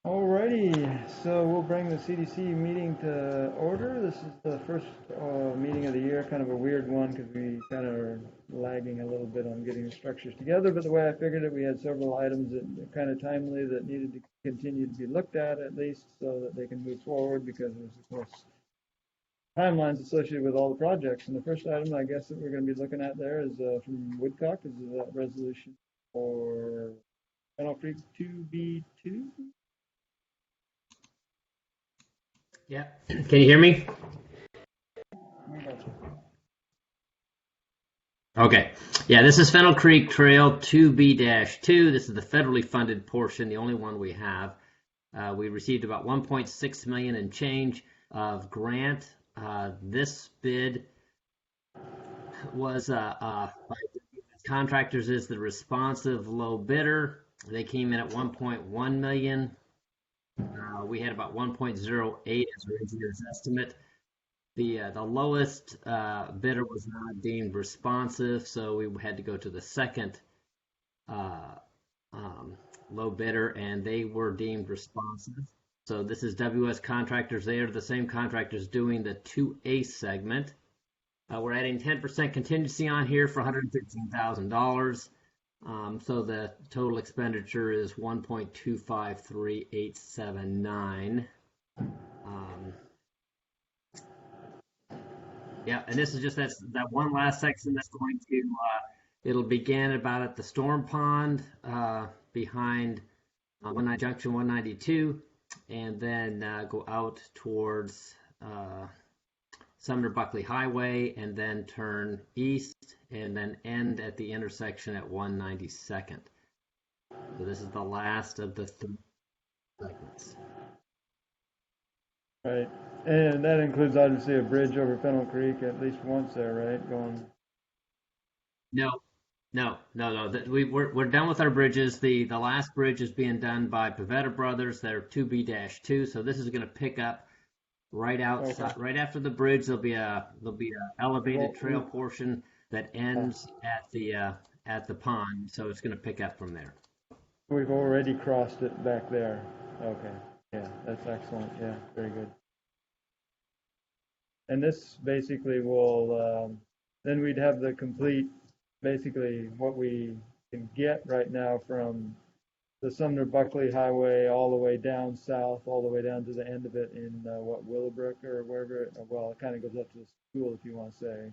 Alrighty, so we'll bring the CDC meeting to order. This is the first meeting of the year, kind of a weird one because we kind of are lagging a little bit on getting the structures together. But the way I figured it, we had several items that are kind of timely that needed to continue to be looked at least so that they can move forward because there's, of course, timelines associated with all the projects. And the first item I guess that we're going to be looking at there is from Woodcock, is that resolution for Fennel Creek 2B2? Yeah. Can you hear me? Okay. Yeah, this is Fennel Creek Trail 2B-2. This is the federally funded portion, the only one we have. We received about 1.6 million and change of grant. This bid was by contractors is the responsive low bidder. They came in at 1.1 million. We had about 1.08 as our engineer's estimate. The lowest bidder was not deemed responsive, so we had to go to the second low bidder, and they were deemed responsive. So this is WS Contractors. They are the same contractors doing the 2A segment. We're adding 10% contingency on here for $113,000. So the total expenditure is 1.253879. Yeah, and this is just that one last section that's going to it'll begin about at the storm pond behind Junction 192, and then go out towards Sumner Buckley Highway, and then turn east, and then end at the intersection at 192nd. So this is the last of the 3 segments. Right, and that includes obviously a bridge over Fennel Creek at least once there, right? Going. No. We're done with our bridges. The last bridge is being done by Pavetta Brothers. They're 2B-2, so this is going to pick up right outside, okay. Right after the bridge. There'll be a elevated trail portion that ends at the pond, so it's going to pick up from there. We've already crossed it back there. Okay, yeah, that's excellent. Yeah, very good. And this basically will then we'd have the complete, basically what we can get right now from the Sumner Buckley Highway all the way down south, all the way down to the end of it in Willowbrook or wherever. It kind of goes up to the school, if you want to say.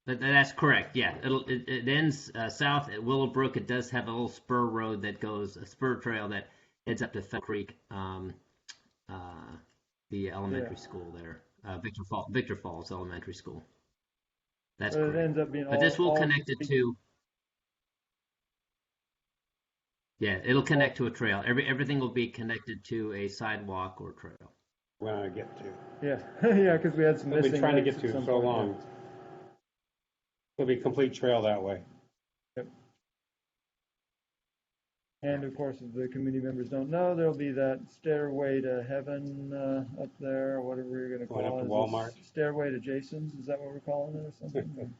That's correct. Yeah, it ends south at Willowbrook. It does have a little spur road that goes, a spur trail that heads up to Fennel Creek, the elementary school there, Victor Falls Elementary School. That's correct. It ends up being this will connect it to. Yeah, it'll connect to a trail. Everything will be connected to a sidewalk or trail. When I get to. Yeah, yeah, because we had some missing. We've been trying to get to so long. It'll be a complete trail that way. Yep. And of course, if the committee members don't know, there'll be that stairway to heaven up there, or whatever you're going to call it. Going up to Walmart. Stairway to Jason's, is that what we're calling it or something?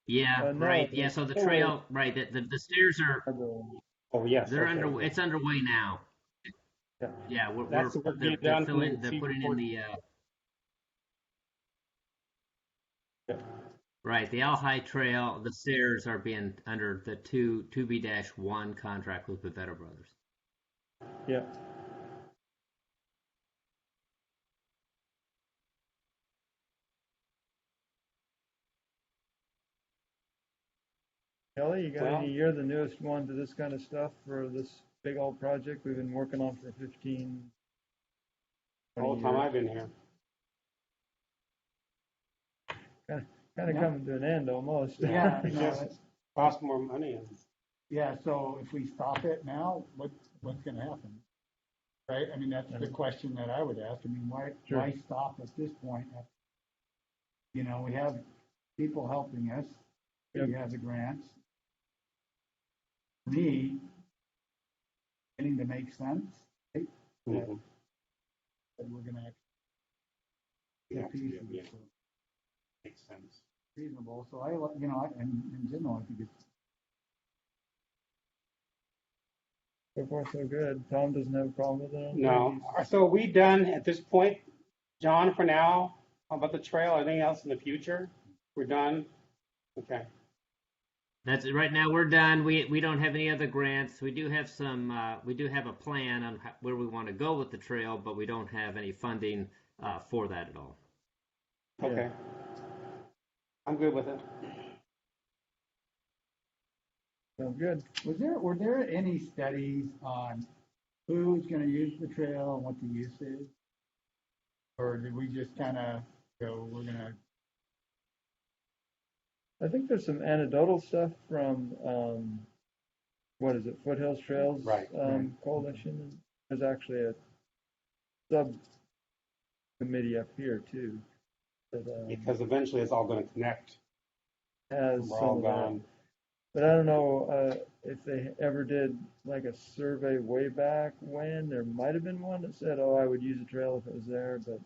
Yeah, no, right. Yeah, so the trail, right, the stairs are. Oh, yes. They're it's underway now. Yeah, they're putting in the. Right, the Alhai Trail, the stairs are being under the 2B-1 contract with Pavetta Brothers. Yeah. Kelly, you're the newest one to this kind of stuff for this big old project we've been working on for 15 all the time years. I've been here. Kind of coming to an end almost. Yeah, it just costs more money. Yeah, so if we stop it now, what's going to happen? Right? I mean, that's the question that I would ask. I mean, why stop at this point? You know, we have people helping us. We have the grants. For me, getting to make sense. Right? Mm-hmm. That we're going to makes sense. Reasonable. So I in general, I think it's So far, so good. Tom doesn't have a problem with it? No. So are we done at this point, John, for now? How about the trail? Anything else in the future? We're done? Okay. That's it. Right now we're done. We don't have any other grants. We do have some. We do have a plan on where we want to go with the trail, but we don't have any funding for that at all. Okay. I'm good with it. Sounds good. Were there any studies on who's gonna use the trail and what the use is? Or did we just kind of go, we're gonna, I think there's some anecdotal stuff from, what is it, Foothills Trails? Right. Coalition. There's actually a subcommittee up here too. That, Because eventually it's all going to connect. has We're some all of that. gone. But I don't know if they ever did like a survey way back when. There might have been one that said, "Oh, I would use a trail if it was there," but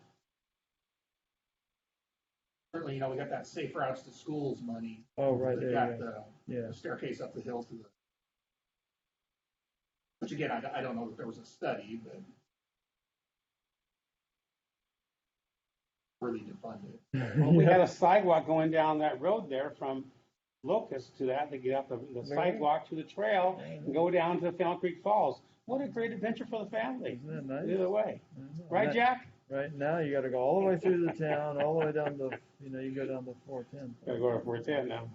Certainly, we got that safe routes to schools money. oh, right We there, got you go. the Yeah. staircase up the hill to the, which again, I don't know that there was a study, but worthy to fund it. Well, we Yeah. had a sidewalk going down that road there from Locust to that to get up the sidewalk to the trail and go down to Fennel Creek Falls. What a great adventure for the family. Isn't that nice? Either way. I know. Right, Now- Jack? Right now, you got to go all the way through the town, all the way down to, you go down to 410. Gotta go to 410 now.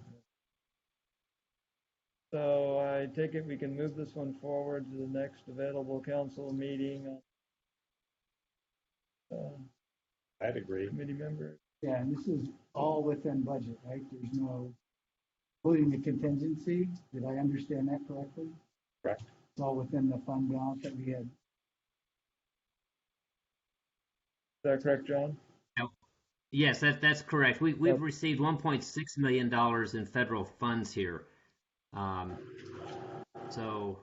So I take it we can move this one forward to the next available council meeting. I'd agree. Committee member. yeah, and this is all within budget, right? There's no, including the contingency, did I understand that correctly? Correct. It's all within the fund balance that we had. Is that correct, John? Yes, that's correct. We've received $1.6 million in federal funds here. So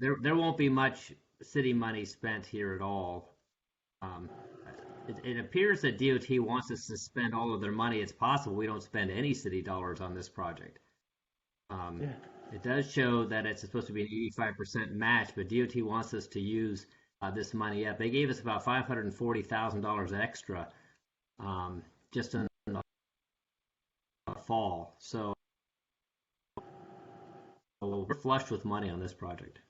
there won't be much city money spent here at all. It appears that DOT wants us to spend all of their money. It's possible we don't spend any city dollars on this project. Yeah. It does show that it's supposed to be an 85% match, but DOT wants us to use this money up. They gave us about $540,000 extra just in the fall. So we're flushed with money on this project.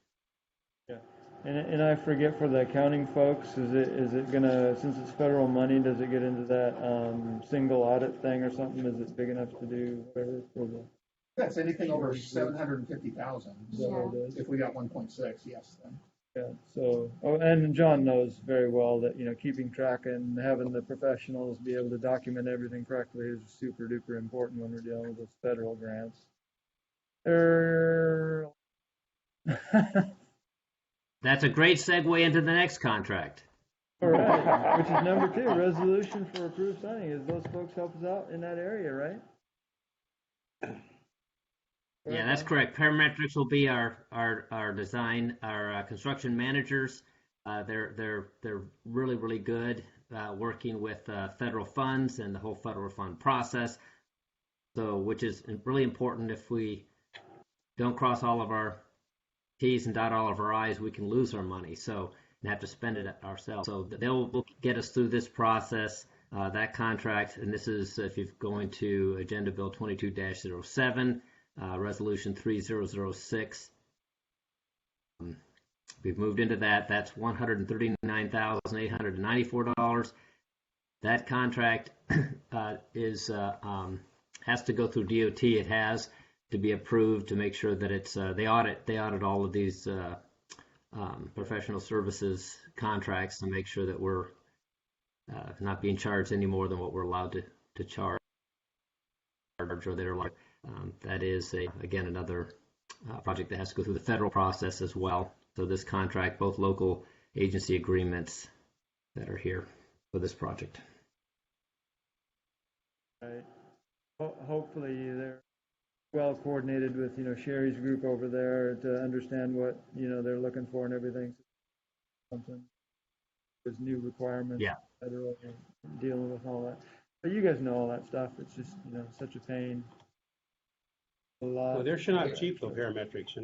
Yeah. And I forget for the accounting folks, is it gonna, since it's federal money, does it get into that single audit thing or something? Is it big enough to do whatever for the? That's anything over 750,000. Is that what it is? If we got 1.6, yes, then. Yeah, so, oh, and John knows very well that, keeping track and having the professionals be able to document everything correctly is super duper important when we're dealing with those federal grants. That's a great segue into the next contract. All right, which is number 2, resolution for approved signing. Is those folks help us out in that area, right? Yeah, that's correct. Parametrics will be our design, our construction managers. They're really, really good working with federal funds and the whole federal fund process. So, which is really important. If we don't cross all of our T's and dot all of our I's, we can lose our money. So, and have to spend it ourselves. So they'll get us through this process. That contract, and this is if you're going to Agenda Bill 22-07. Resolution 3006. We've moved into that. That's $139,894. That contract has to go through DOT. It has to be approved to make sure that it's they audit all of these professional services contracts to make sure that we're not being charged any more than what we're allowed to charge, or they're like. That is, again, another project that has to go through the federal process as well. So this contract, both local agency agreements that are here for this project. Right. Hopefully they're well coordinated with, Sherry's group over there to understand what, they're looking for and everything. Something. There's new requirements. Yeah. Federal, dealing with all that. But you guys know all that stuff. It's just, such a pain. Well, they're sure not cheap, though, parametrics,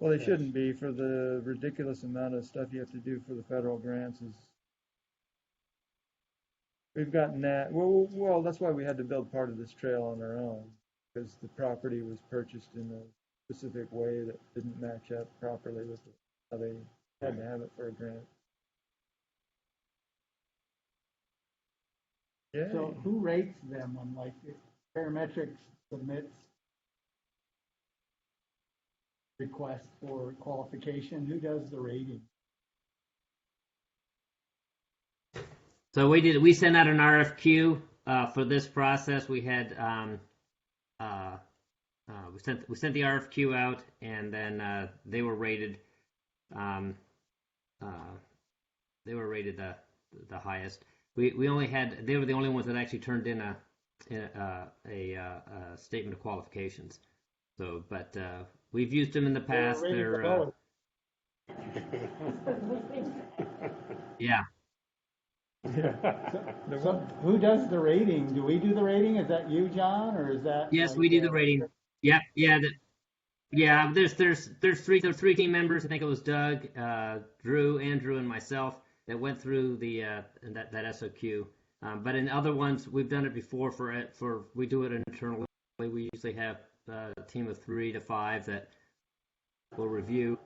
Well, they shouldn't be for the ridiculous amount of stuff you have to do for the federal grants is. We've gotten that, well, that's why we had to build part of this trail on our own, because the property was purchased in a specific way that didn't match up properly with how they had to have it for a grant. Yeah. So who rates them when, like, if Parametrics submits request for qualification? Who does the rating? So we sent out an RFQ for this process. We had we sent the RFQ out, and then they were rated they were rated the highest. We only had, they were the only ones that actually turned in a statement of qualifications. So, but we've used them in the past. They're yeah. So who does the rating? Do we do the rating? Is that you, John, or is that? Yes, like, we do the rating. Yeah. There's three team members. I think it was Doug, Drew, Andrew, and myself that went through the that SOQ. But in other ones, we've done it before. We do it internally. We usually have a team of 3 to 5 that will review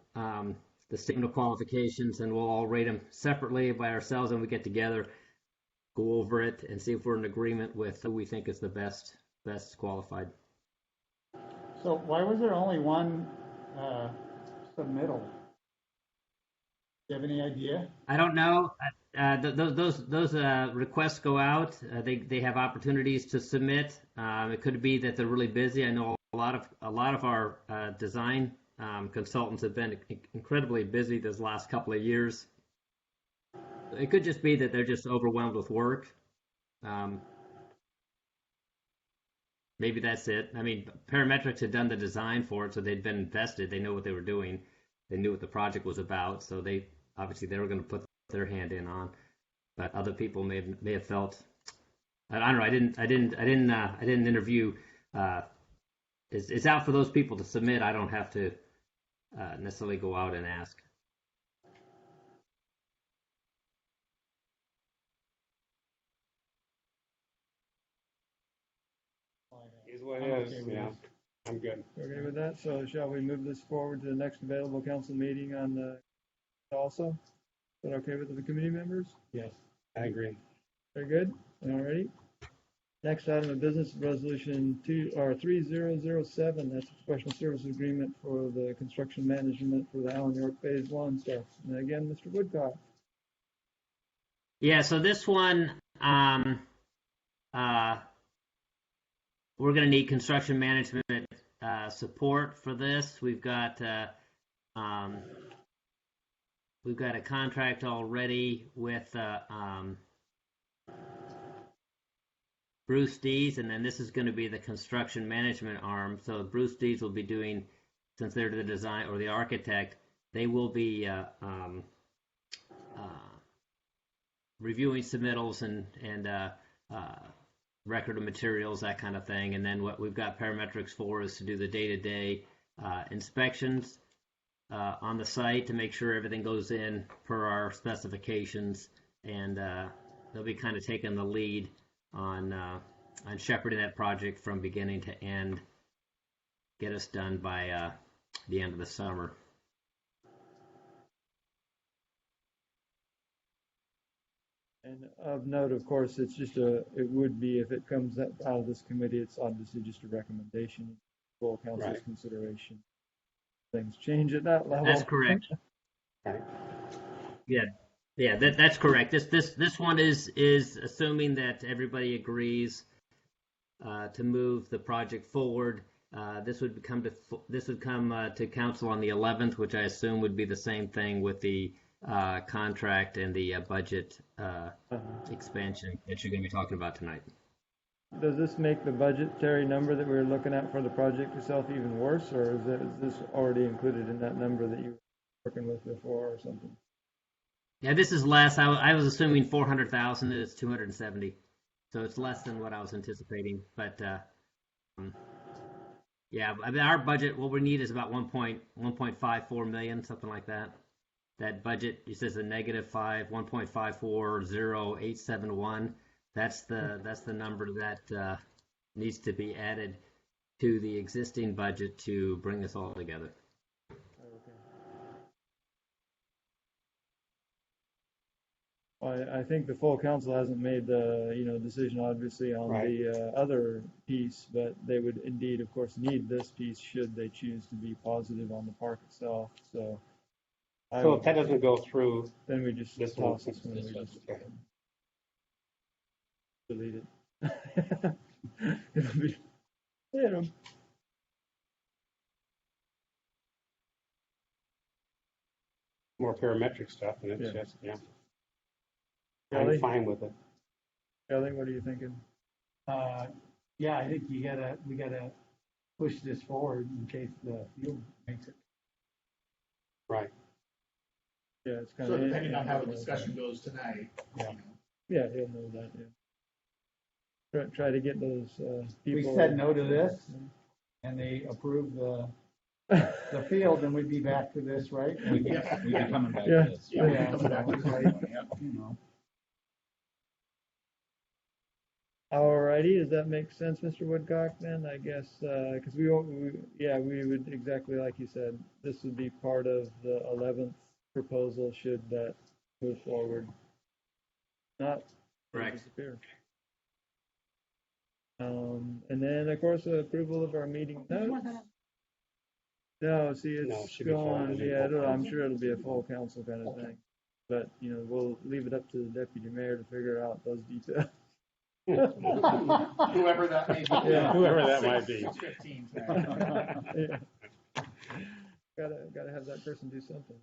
the statement of qualifications, and we'll all rate them separately by ourselves, and we get together, go over it, and see if we're in agreement with who we think is the best qualified. So why was there only one submittal? Do you have any idea? I don't know. Those requests go out. They have opportunities to submit. It could be that they're really busy. I know a lot of our design consultants have been incredibly busy this last couple of years. It could just be that they're just overwhelmed with work. Maybe that's it. I mean, Parametrics had done the design for it, so they'd been invested. They know what they were doing. They knew what the project was about, so they were going to put their hand in on. But other people may have felt. I don't know. I didn't interview. It's out for those people to submit. I don't have to necessarily go out and ask. Is what it is. Yeah, I'm good. Okay with that? So shall we move this forward to the next available council meeting on the also? Is that okay with the committee members? Yes, I agree. Very good. All righty. Next item of business, resolution 3007. That's a professional service agreement for the construction management for the Allen York Phase 1 stuff. And again, Mr. Woodcock. Yeah. So this one, we're going to need construction management support for this. We've got a contract already with Bruce Dees, and then this is going to be the construction management arm. So Bruce Dees will be doing, since they're the design or the architect, they will be reviewing submittals and record of materials, that kind of thing. And then what we've got Parametrics for is to do the day-to-day inspections on the site to make sure everything goes in per our specifications, and they'll be kind of taking the lead on shepherding that project from beginning to end, get us done by the end of the summer. And of note, of course, it's just it would be, if it comes out of this committee, it's obviously just a recommendation, full council's Right. consideration. Things change at that level. That's correct. Right. Yeah, that's correct. This one is assuming that everybody agrees to move the project forward. This would come to council on the 11th, which I assume would be the same thing with the contract and the budget expansion that you're going to be talking about tonight. Does this make the budgetary number that we were looking at for the project itself even worse, or is this already included in that number that you were working with before or something? Yeah, this is less. I was assuming 400,000. It's 270, so it's less than what I was anticipating. But Yeah, I mean, our budget, what we need is about 1.54 million, something like that. That budget, it says a -5, 1.540871. That's the number that needs to be added to the existing budget to bring this all together. I think the full council hasn't made the, decision obviously on Right. the other piece, but they would indeed, of course, need this piece should they choose to be positive on the park itself. So, So if that doesn't go through, then we just this toss one- this one. this We one, just okay. delete it. It'll be, more parametric stuff, and it's Yeah. just, yeah. Kelly? I'm fine with it. Kelly, what are you thinking? Yeah, I think we gotta push this forward in case the field makes it. Right. Yeah, it's kind So of. depending on how the discussion goes tonight, Yeah. Yeah, he'll know that, yeah. Try to get those We people. said no to this and they approved the field, and we'd be back to this, right? We'd be coming back Yeah. to this. yeah, we're Yeah, coming back to so, this like, one, yeah. you know. Alrighty, does that make sense, Mr. Woodcock, then? I guess, because we would, exactly like you said, this would be part of the 11th proposal should that move forward. Not Correct. disappear. And then, of course, approval of our meeting notes. No, see, No, it it's should be full. gone, It'll be yeah, full I'm council. sure it'll be a full council kind of thing. But, we'll leave it up to the deputy mayor to figure out those details. Whoever that may be. Yeah, whoever that might be. 6:15 tonight. Yeah. Gotta have that person do something.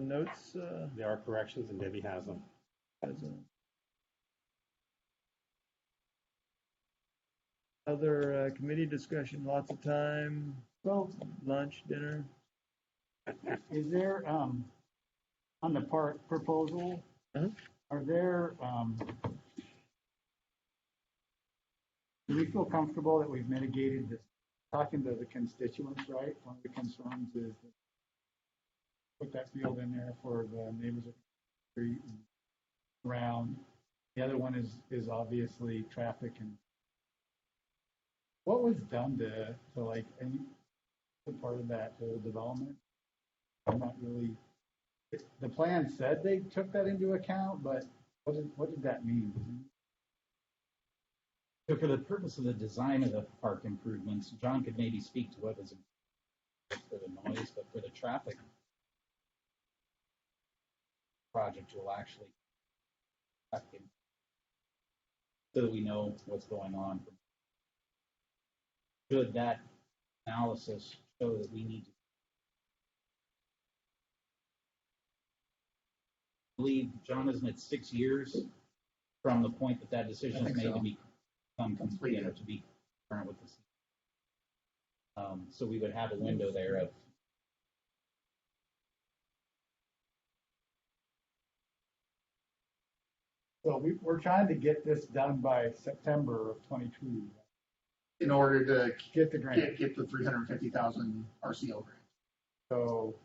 Notes, There are corrections, and Debbie has them. as other committee discussion, lots of time, So lunch, dinner. is there, on the park proposal, Uh-huh. are there, do we feel comfortable that we've mitigated this, talking to the constituents, right? One of the concerns is that put that field in there for the neighbors of the street and around. The other one is obviously traffic and what was done to like, any part of that whole development? I'm not really, the plan said they took that into account, but what did that mean? So for the purpose of the design of the park improvements, John could maybe speak to what was for the noise, but for the traffic project will actually so that we know what's going on. Should that analysis show that we need to believe, John, isn't it 6 years from the point that that decision is made to become complete or to be current with this? So we would have a window there of So we're trying to get this done by September of 22, In order to get the grant. get the 350,000 RCO grant. So,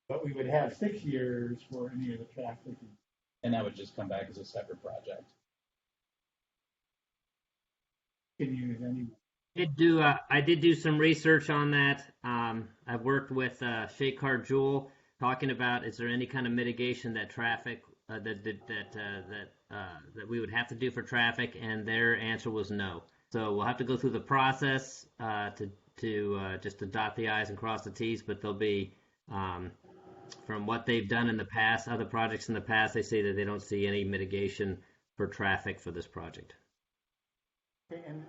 but we would have 6 years for any of the traffic. and that would just come back as a separate project. Can you use any? I did do some research on that. I've worked with Shakar Jewel talking about is there any kind of mitigation that traffic that we would have to do for traffic, and their answer was no. So we'll have to go through the process to just to dot the i's and cross the t's, but they'll be from what they've done in the past, other projects in the past, they say that they don't see any mitigation for traffic for this project. Okay, and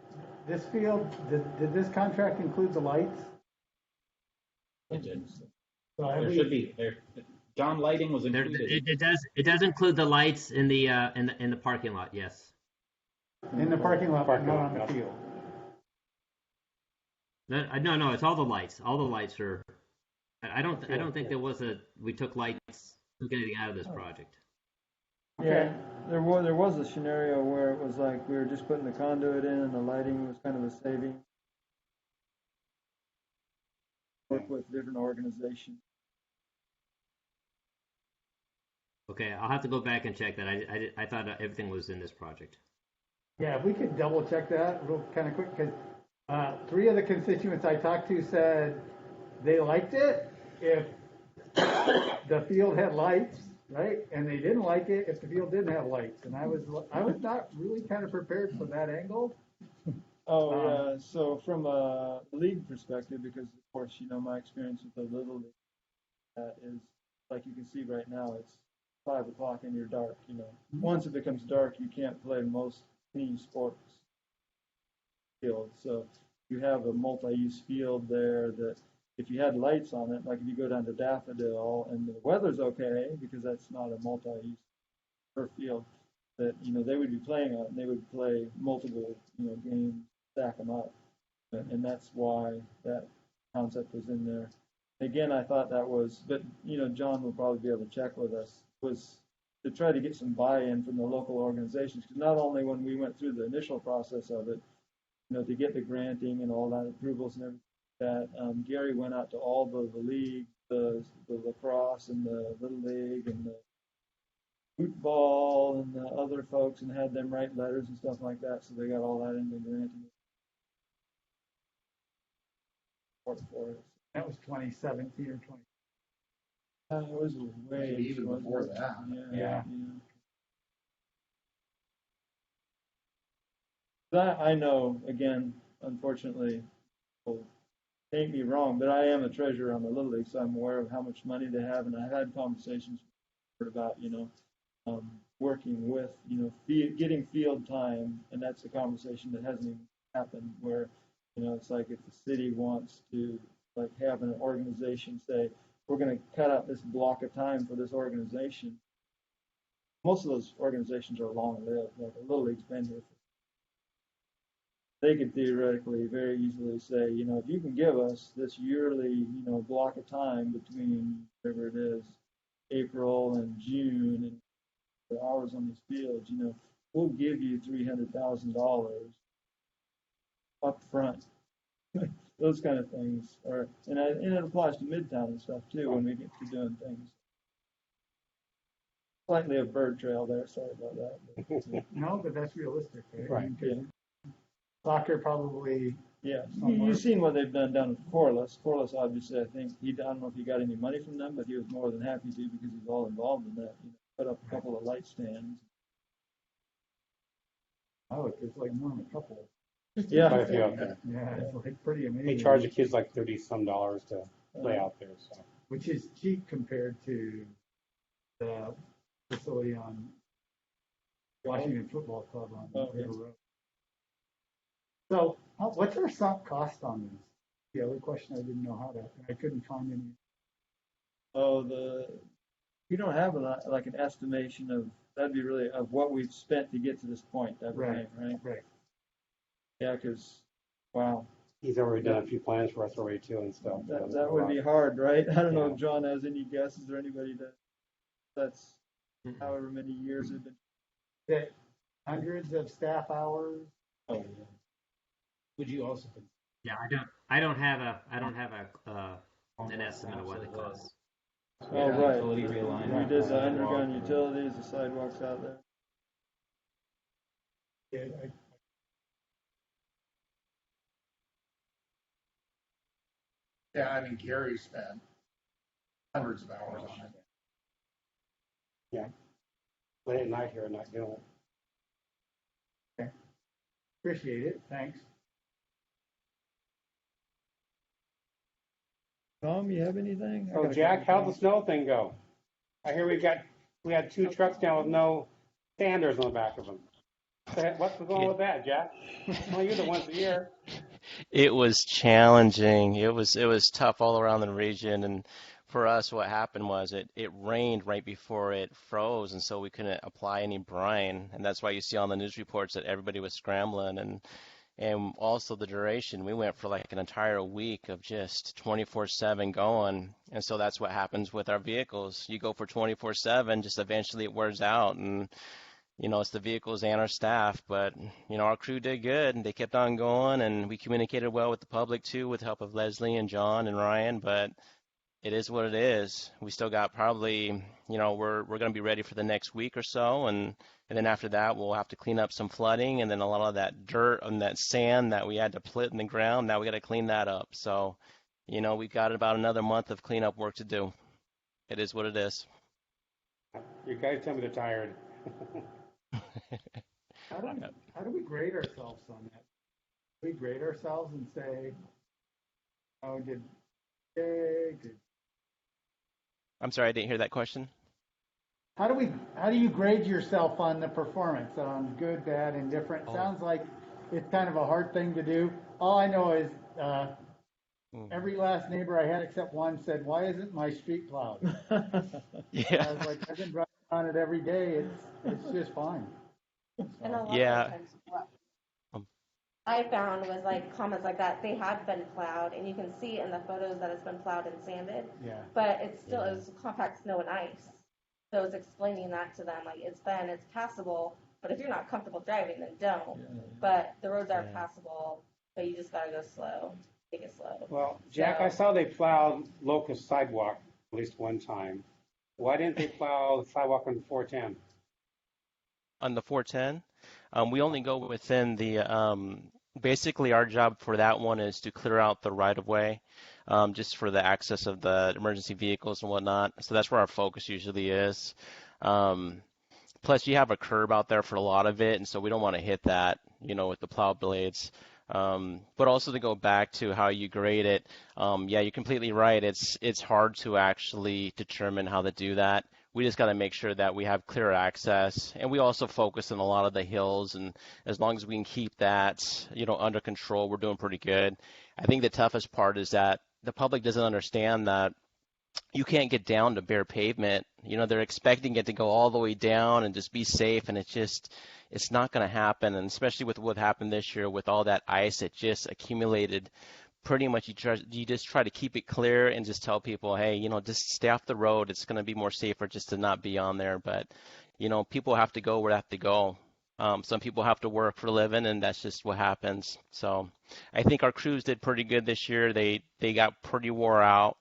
this field, did this contract include the lights? It did. So have There we- should be there. John, lighting was There, included. it does include the lights in the parking lot. Yes. In the parking lot, but Parking not lot, on the yeah. field. No, it's all the lights. All the lights are. I don't think we took anything out of this project. Yeah, there was a scenario where it was like we were just putting the conduit in and the lighting was kind of a the savings. Work with different organizations. Okay, I'll have to go back and check that. I thought everything was in this project. Yeah, if we could double check that real kind of quick, because 3 of the constituents I talked to said they liked it if the field had lights, right? And they didn't like it if the field didn't have lights. And I was not really kind of prepared for that angle. Oh, yeah. So from a league perspective, because of course, you know, my experience with the Little League is like you can see right now, it's 5 o'clock and you're dark, you know. Once it becomes dark, you can't play most team sports field. So you have a multi-use field there that if you had lights on it, like if you go down to Daffodil and the weather's okay, because that's not a multi-use turf field, that, you know, they would be playing on it and they would play multiple, you know, games, stack them up. And that's why that concept was in there. Again, I thought that was, but, you know, John will probably be able to check with us, was to try to get some buy-in from the local organizations. Because not only when we went through the initial process of it, you know, to get the granting and all that approvals and everything, that Gary went out to all the leagues, the lacrosse and the Little League and the football and the other folks and had them write letters and stuff like that. So they got all that in the granting for it. That was 2017 or 20. It was way Maybe even before that. Yeah. I know, again, unfortunately, people take me wrong, but I am a treasurer on the Little League, so I'm aware of how much money they have, and I've had conversations about, you know, working with, you know, getting field time, and that's a conversation that hasn't even happened, where, you know, it's like if the city wants to, like, have an organization say, we're going to cut out this block of time for this organization. Most of those organizations are long-lived, like the Little League's been here. They could theoretically very easily say, you know, if you can give us this yearly, you know, block of time between whatever it is, April and June, and the hours on these fields, you know, we'll give you $300,000 up front. Those kind of things are, and it applies to Midtown and stuff too when we get to doing things. Slightly a bird trail there, sorry about that. No, but that's realistic, right? Right. Yeah. Soccer probably. Yeah, you've seen what they've done down at Corliss. Corliss, obviously, I think I don't know if he got any money from them, but he was more than happy to because he's all involved in that. You know, put up a couple of light stands. Oh, it's like more than a couple. Yeah. Quite a few out there. Yeah, it's like pretty amazing. They charge the kids like $30-some to play out there, so. Which is cheap compared to the facility on Washington Football Club on River Road. So, what's our sunk cost on this? The other question I didn't know how to, I couldn't find any. Oh, we don't have like an estimation of, that'd be really of what we've spent to get to this point, that Right, right? right. Yeah, because, wow, He's already done a few plans for us already too and stuff. that would be hard, right? I don't know if John has any guesses or anybody that's however many years it's been. That hundreds of staff hours. Oh, yeah. Would you also, Yeah, I don't have an estimate of what it costs. Oh, right. utility realignment? We did the underground utilities, the sidewalks out there. Yeah, Yeah, I mean, Gary spent hundreds of hours on it. Late at night here and not doing it. appreciate it. Thanks. Tom, you have anything? So Jack, how'd the snow thing go? I hear we had 2 trucks down with no sanders on the back of them. What's going on with that, Jack? Well, you're the once a year. It was challenging. It was tough all around the region, and for us, what happened was it rained right before it froze, and so we couldn't apply any brine, and that's why you see on the news reports that everybody was scrambling, and also the duration. We went for like an entire week of just 24/7 going, and so that's what happens with our vehicles. You go for 24/7, just eventually it wears out, and it's the vehicles and our staff, but our crew did good and they kept on going, and we communicated well with the public too, with the help of Leslie and John and Ryan. But it is what it is. We still got probably, we're going to be ready for the next week or so, and then after that we'll have to clean up some flooding, and then a lot of that dirt and that sand that we had to put in the ground. Now we got to clean that up. So, we've got about another month of cleanup work to do. It is what it is. You guys tell me they're tired. How do we grade ourselves on that? Do we grade ourselves and say, oh, did I'm sorry, I didn't hear that question. How do you grade yourself on the performance, on good, bad, indifferent? Sounds like it's kind of a hard thing to do. All I know is every last neighbor I had except one said, "Why isn't my street plowed?" Yeah. I was like, I've been driving on it every day. It's just fine. And a lot Yeah. of times what I found was like comments like that, they have been plowed, and you can see in the photos that it's been plowed and sanded, Yeah. but it was compact snow and ice. So it's explaining that to them, like it's passable, but if you're not comfortable driving, then don't. But the roads are passable, but you just gotta go slow, take it slow. Well, Jack, I saw they plowed Locust sidewalk at least one time. Why didn't they plow the sidewalk on 410? On the 410, we only go within the, basically our job for that one is to clear out the right of way, just for the access of the emergency vehicles and whatnot. So that's where our focus usually is. Plus you have a curb out there for a lot of it, and so we don't want to hit that, with the plow blades. But also to go back to how you grade it, yeah, you're completely right. It's hard to actually determine how to do that. We just got to make sure that we have clear access, and we also focus on a lot of the hills, and as long as we can keep that, under control, we're doing pretty good. I think the toughest part is that the public doesn't understand that you can't get down to bare pavement. They're expecting it to go all the way down and just be safe, and it's not going to happen. And especially with what happened this year with all that ice, it just accumulated. Pretty much you just try to keep it clear and just tell people, hey, just stay off the road. It's going to be more safer just to not be on there. But, people have to go where they have to go. Some people have to work for a living, and that's just what happens. So I think our crews did pretty good this year. They got pretty wore out.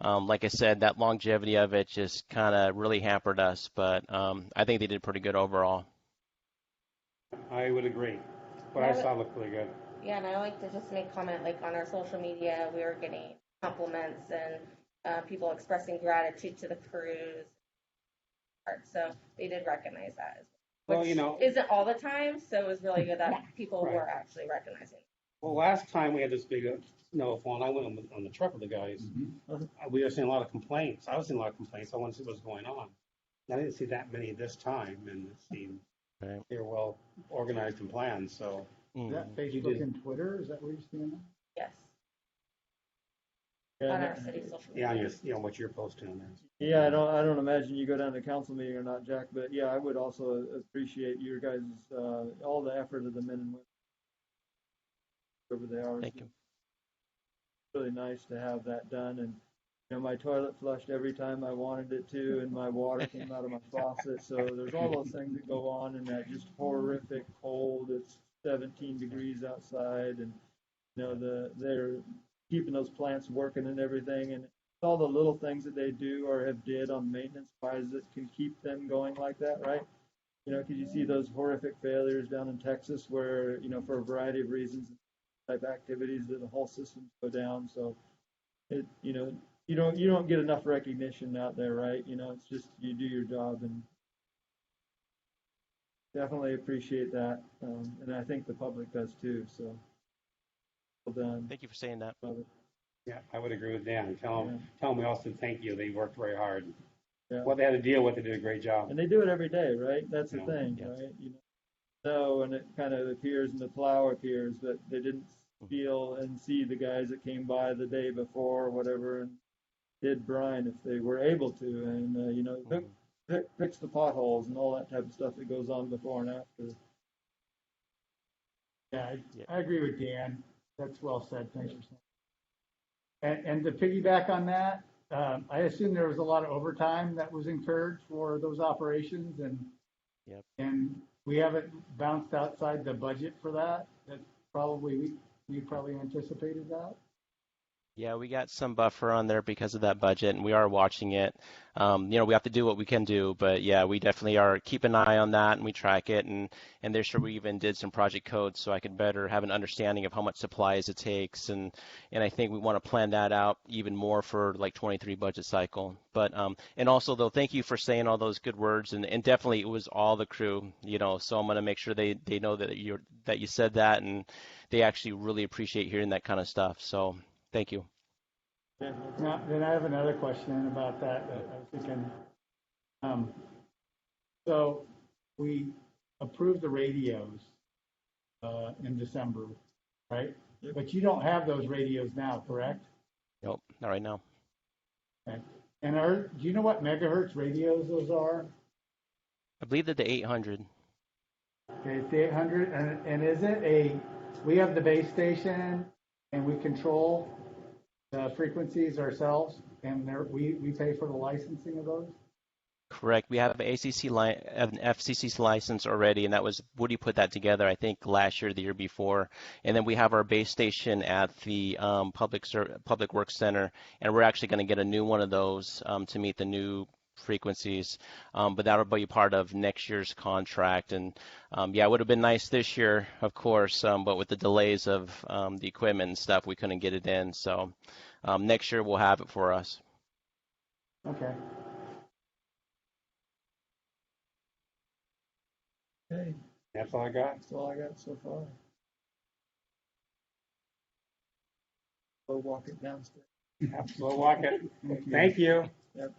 Like I said, that longevity of it just kind of really hampered us. But I think they did pretty good overall. I would agree. What I saw looked really good. Yeah, and I like to just make comment, like on our social media, we were getting compliments and people expressing gratitude to the crews. So they did recognize that as well. Which isn't all the time, so it was really good that people were actually recognizing it. Well, last time we had this big snowfall, and I went on the truck with the guys. We were seeing a lot of complaints. I was seeing a lot of complaints. I wanted to see what was going on. I didn't see that many this time, and it seemed they were well organized and planned. So. Is that Facebook and Twitter? Is that where you're seeing that? Yes. On our city social media. Yeah, what you're posting on there. Yeah, I don't imagine you go down to council meeting or not, Jack, but yeah, I would also appreciate your guys' all the effort of the men and women over the hours. Thank you. It's really nice to have that done, and my toilet flushed every time I wanted it to, and my water came out of my faucet. So there's all those things that go on in that just horrific cold. It's 17 degrees outside, and they're keeping those plants working and everything, and all the little things that they do or have did on maintenance wise that can keep them going like that, right? Because you see those horrific failures down in Texas where for a variety of reasons, type activities, that the whole systems go down. So it you don't get enough recognition out there, right? It's just you do your job, and definitely appreciate that, and I think the public does too. So, well done. Thank you for saying that. Yeah, I would agree with Dan. Tell them we also thank you. They worked very hard. Yeah. What they had to deal with, they did a great job. And they do it every day, right? That's the thing, right? And it kind of appears, and the plow appears, but they didn't feel and see the guys that came by the day before or whatever and did brine if they were able to, and fix the potholes and all that type of stuff that goes on before and after. Yeah, I agree with Dan. That's well said. Thanks for saying. And to piggyback on that, I assume there was a lot of overtime that was incurred for those operations, and Yep. And we haven't bounced outside the budget for that. That's probably, we probably anticipated that. Yeah, we got some buffer on there because of that budget, and we are watching it. We have to do what we can do, but yeah, we definitely are keep an eye on that, and we track it, and this year we even did some project codes so I could better have an understanding of how much supplies it takes, and I think we want to plan that out even more for like 23 budget cycle. But and also though, thank you for saying all those good words, and definitely it was all the crew, so I'm gonna make sure they know that you said that, and they actually really appreciate hearing that kind of stuff. So. Thank you. Now, then I have another question about that. I was thinking, so we approved the radios in December, right? Yep. But you don't have those radios now, correct? Nope, not right now. Okay. And do you know what megahertz radios those are? I believe that the 800. Okay, it's the 800, and is it we have the base station and we control the frequencies ourselves, and we pay for the licensing of those? Correct. We have an FCC license already, and that was Woody put that together, I think, last year, the year before. And then we have our base station at the Public Works Center, and we're actually going to get a new one of those to meet the new frequencies. But that'll be part of next year's contract. And it would have been nice this year, of course, but with the delays of the equipment and stuff, we couldn't get it in. So next year we'll have it for us. Okay. Okay, That's all I got. that's all I got so far. Go walk it downstairs. Slow walk it. Thank you. Yep.